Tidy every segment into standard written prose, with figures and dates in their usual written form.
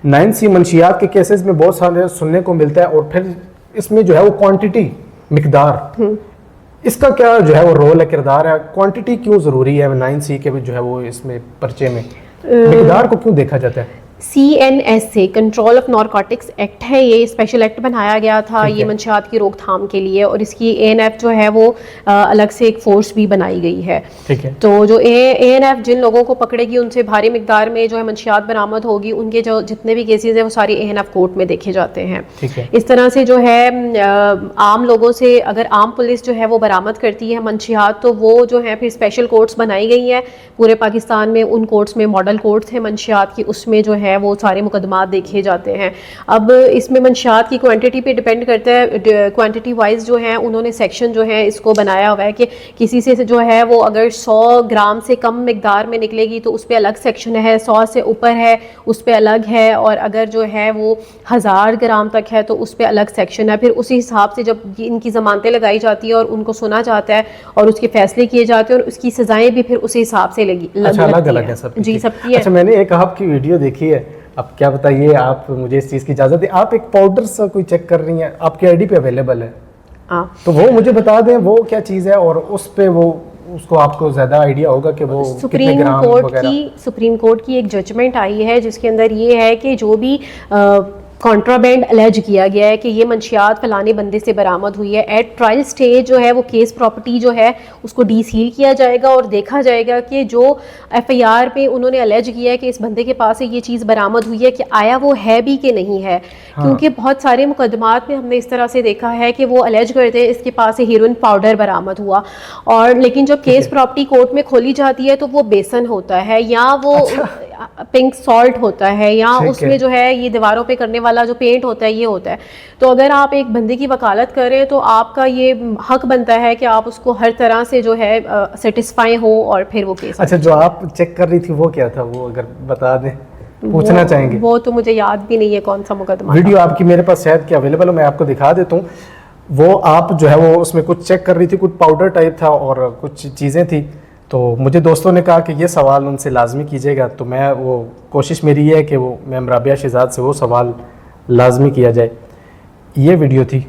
9C मंशियात के cases में बहुत सारे सुनने को मिलता है, और फिर इसमें जो है वो क्वांटिटी, मिकदार, इसका क्या जो है वो रोल है, किरदार है? क्वांटिटी क्यों ज़रूरी है 9C के जो है वो इसमें पर्चे में मिकदार को क्यों देखा जाता है? CNS से कंट्रोल ऑफ नारकोटिक्स एक्ट है, ये स्पेशल एक्ट बनाया गया था ये मंशियात की रोकथाम के लिए, और इसकी ANF जो है वो अलग से एक फोर्स भी बनाई गई है। ठीक है। तो जो ANF जिन लोगों को पकड़ेगी उनसे भारी मिकदार में जो है मंशियात बरामद होगी, उनके जो जितने भी केसेस हैं वो सारी ANF कोर्ट में देखे जाते हैं। ठीक है। इस तरह से जो है आम लोगों से, अगर आम पुलिस जो है वो बरामद करती है मंशियात, तो वो जो है फिर स्पेशल कोर्ट्स बनाई गई हैं पूरे पाकिस्तान में। उन कोर्ट्स में मॉडल कोर्ट्स हैं मंशियात की, उसमें जो है वो सारे मुकदमात देखे जाते हैं। अब इसमें मंशियात की क्वांटिटी पे डिपेंड करता है, क्वांटिटी वाइज जो है उन्होंने सेक्शन जो है इसको बनाया हुआ है कि किसी से जो है वो अगर 100 ग्राम से कम मिकदार में निकलेगी तो उस पर अलग सेक्शन है, 100 से ऊपर है उस पर अलग है, और अगर जो है वो 1000 ग्राम तक है तो उस पर अलग सेक्शन है। फिर उसी हिसाब से जब इनकी ज़मानतें लगाई जाती है और उनको सुना जाता है और उसके फैसले किए जाते हैं, और उसकी सज़ाएँ भी फिर उसी हिसाब से अलग अलग है सब। जी सबकी है। अच्छा, मैंने एक आपकी वीडियो देखी है, अब क्या बताइए, आप मुझे इस चीज़ की इजाज़त दें, आप एक पाउडर सा कोई चेक कर रही हैं, आपकी आईडी पे अवेलेबल है, तो वो मुझे बता दें वो क्या चीज़ है, और उस पे वो उसको आपको ज़्यादा आइडिया होगा कि वो कितने ग्राम वगैरह। सुप्रीम कोर्ट की एक जजमेंट आई है जिसके अंदर ये है कि जो भी कॉन्ट्राबैंड अलेज किया गया है कि ये मंशियात फलाने बंदे से बरामद हुई है, एट ट्रायल स्टेज जो है वो केस प्रॉपर्टी जो है उसको डीसील किया जाएगा और देखा जाएगा कि जो एफआईआर पे उन्होंने अलेज किया है कि इस बंदे के पास से ये चीज़ बरामद हुई है कि आया वो है भी कि नहीं है। हाँ। क्योंकि बहुत सारे मुकदमात में हमने इस तरह से देखा है कि वो अलेज करते हैं इसके पास से हीरोइन पाउडर बरामद हुआ, और लेकिन जब केस प्रॉपर्टी कोर्ट में खोली जाती है तो वो बेसन होता है या वो पिंक सॉल्ट होता है या उसमें जो है ये दीवारों पे करने वाला जो पेंट होता है ये होता है। तो अगर आप एक बंदे की वकालत करें तो आपका ये हक बनता है कि आप उसको हर तरह से जो है सेटिस्फाई हो और फिर वो केस। अच्छा, जो आप चेक कर रही थी वो क्या था, वो अगर बता दें, पूछना चाहेंगे? वो तो मुझे याद भी नहीं है कौन सा मुकदमा। वीडियो आपकी मेरे पास शायद कि अवेलेबल हो, मैं आपको दिखा देता हूँ। वो आप जो है वो उसमें कुछ चेक कर रही थी, कुछ पाउडर टाइप था और कुछ चीज़ें थी, तो मुझे दोस्तों ने कहा कि ये सवाल उनसे लाजमी कीजिएगा, तो मैं वो कोशिश मेरी ये है कि वो मैम राबिया शहजाद से वो सवाल लाजमी किया जाए। ये वीडियो थी,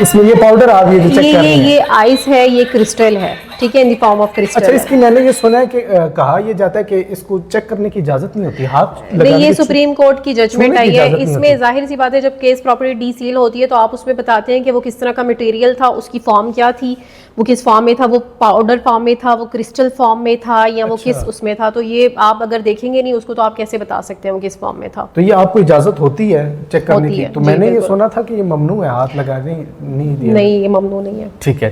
इसमें ये पाउडर आप ये चेक कर रहे हैं, ये आइस है, ये क्रिस्टल है, ठीक है, in the form of crystal. अच्छा, इसकी मैंने ये सुना है कि कहा यह जाता है कि इसको चेक करने की इजाजत नहीं होती, हाथ नहीं, ये सुप्रीम कोर्ट की जजमेंट आई है। इसमें जाहिर सी बात है जब केस प्रॉपर्टी डीसील होती है तो आप उसमें बताते हैं कि वो किस तरह का मटेरियल था, उसकी फॉर्म क्या थी, वो किस फॉर्म में था, वो पाउडर फॉर्म में था, वो क्रिस्टल फॉर्म में था, या वो किस उसमें था। तो ये आप अगर देखेंगे नहीं उसको तो आप कैसे बता सकते हैं वो किस फॉर्म में था। तो ये आपको इजाजत होती है चेक करने की? तो मैंने ये सुना था कि ये ममनू है, हाथ लगाने नहीं दिया। नहीं, ये ममनू नहीं है। ठीक है।